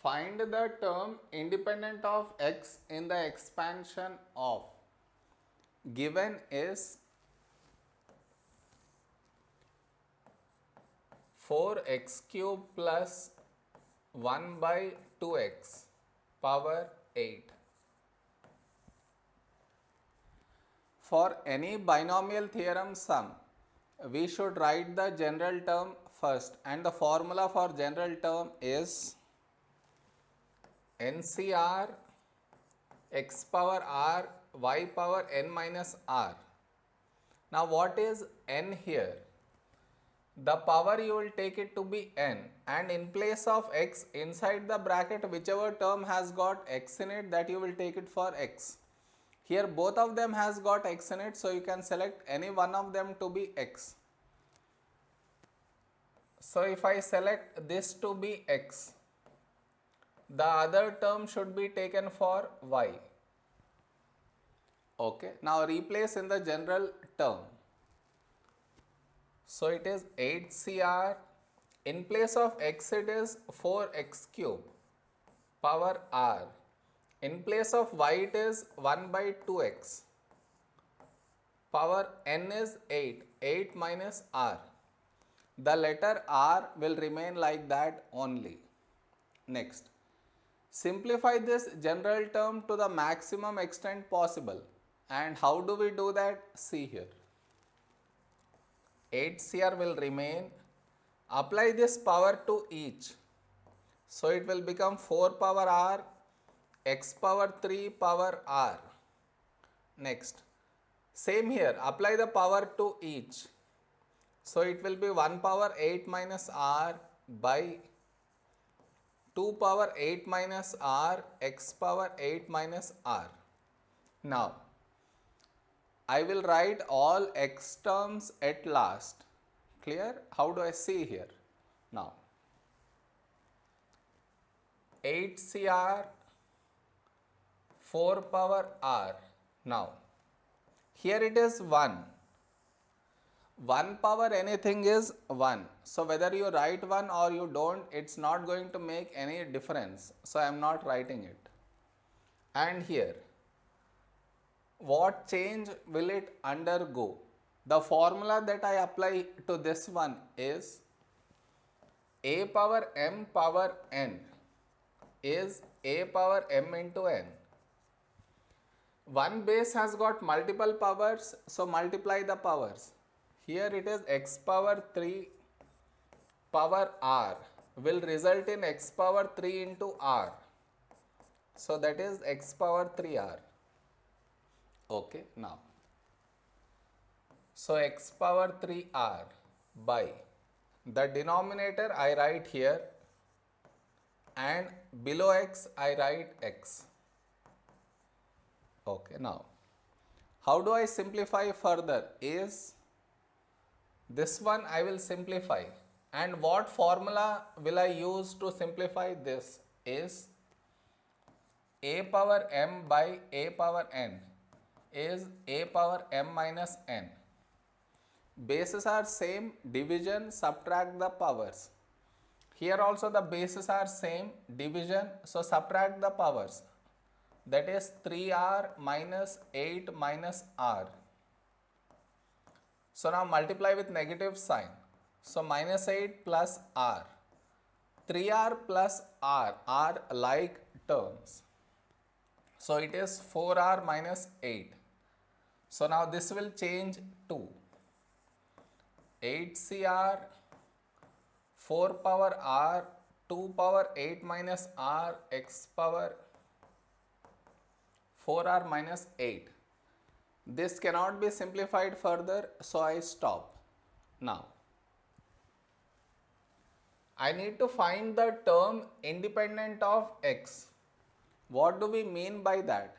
Find the term independent of x in the expansion of. Given is 4x cube plus 1 by 2x power 8. For any binomial theorem sum, we should write the general term first, and the formula for general term is NCR x power r y power n minus r. Now what is n here? The power you will take it to be n, and in place of x inside the bracket whichever term has got x in it, that you will take it for x. Here both of them has got x in it, so you can select any one of them to be x. So if I select this to be x, the other term should be taken for y. Okay, now replace in the general term. So it is 8CR, in place of x it is 4x cube power r, in place of y it is 1 by 2x, power n is 8 minus r. The letter r will remain like that only. Next, simplify this general term to the maximum extent possible. And how do we do that? See here. 8CR will remain. Apply this power to each. So it will become 4 power r, x power 3 power r. Next, same here, apply the power to each. So it will be 1 power 8 minus r by 2 power 8 minus r x power 8 minus r. Now, I will write all x terms at last. Clear? How do I see here? Now, 8CR 4 power r. Now, here it is 1. 1 power anything is 1. So whether you write 1 or you don't, it's not going to make any difference. So I am not writing it. And here, what change will it undergo? The formula that I apply to this one is a power m power n is a power m into n. One base has got multiple powers, so multiply the powers. Here it is x power 3 power r will result in x power 3 into r. So that is x power 3r. Okay, now. So x power 3r by the denominator I write here, and below x I write x. Okay, now how do I simplify further is this one I will simplify, and what formula will I use to simplify this is a power m by a power n is a power m minus n. Bases are same, division, subtract the powers. Here also the bases are same, division, so subtract the powers. That is 3r minus 8 minus r. So now multiply with negative sign. So minus 8 plus r. 3r plus r are like terms. So it is 4r minus 8. So now this will change to 8CR 4 power r 2 power 8 minus r x power 4r minus 8. This cannot be simplified further, so I stop. Now, I need to find the term independent of x. What do we mean by that?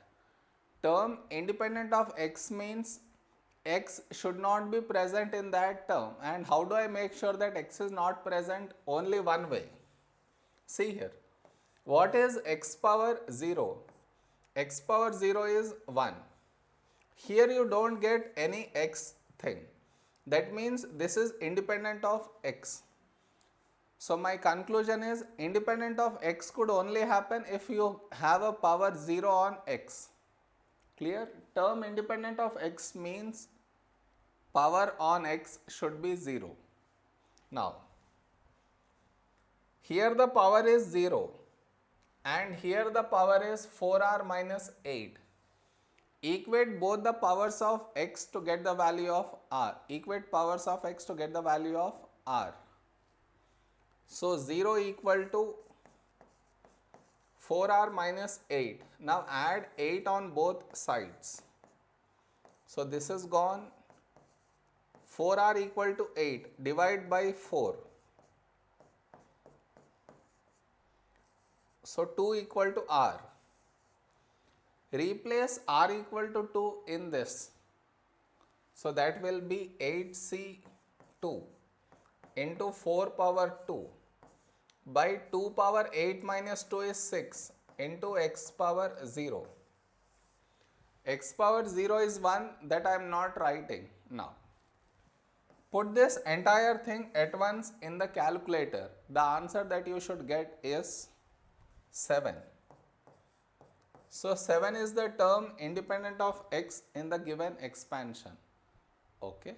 Term independent of x means x should not be present in that term. And how do I make sure that x is not present? Only one way. See here. What is x power 0? X power 0 is 1. Here you don't get any x thing. That means this is independent of x. So my conclusion is independent of x could only happen if you have a power 0 on x. Clear? Term independent of x means power on x should be 0. Now, here the power is 0 and here the power is 4r minus 8. Equate both the powers of x to get the value of r. Equate powers of x to get the value of r. So 0 equal to 4r minus 8. Now add 8 on both sides. So this is gone. 4r equal to 8. Divide by 4. So 2 equal to r. Replace r equal to 2 in this. So that will be 8c2 into 4 power 2 by 2 power 8 minus 2 is 6 into x power 0. X power 0 is 1 that I am not writing now. Put this entire thing at once in the calculator. The answer that you should get is 7. So 7 is the term independent of x in the given expansion. Okay.